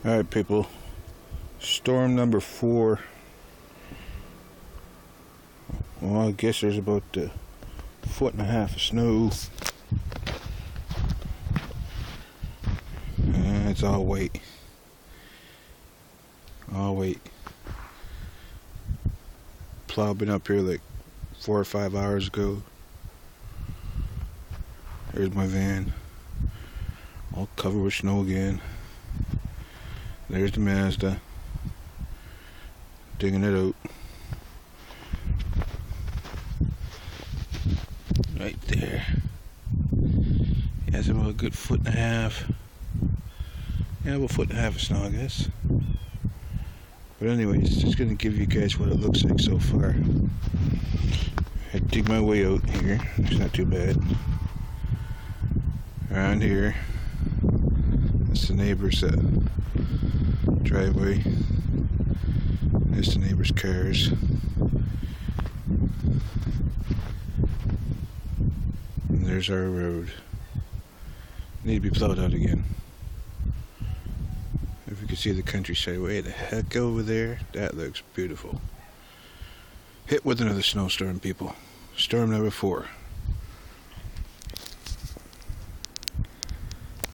Alright people, storm number 4. Well, I guess there's about a foot and a half of snow. And it's all white. All white. Plow been up here like 4 or 5 hours ago. There's my van, all covered with snow again. There's the Mazda, digging it out. Right there. Yeah, it's about a good foot and a half. Yeah, about a foot and a half of snow, I guess. But anyways, just gonna give you guys what it looks like so far. I dig my way out here. It's not too bad. Around here, that's the neighbor's driveway. There's the neighbor's cars. And there's our road. Need to be plowed out again. If you can see the countryside way the heck over there, that looks beautiful. Hit with another snowstorm, people. Storm number 4.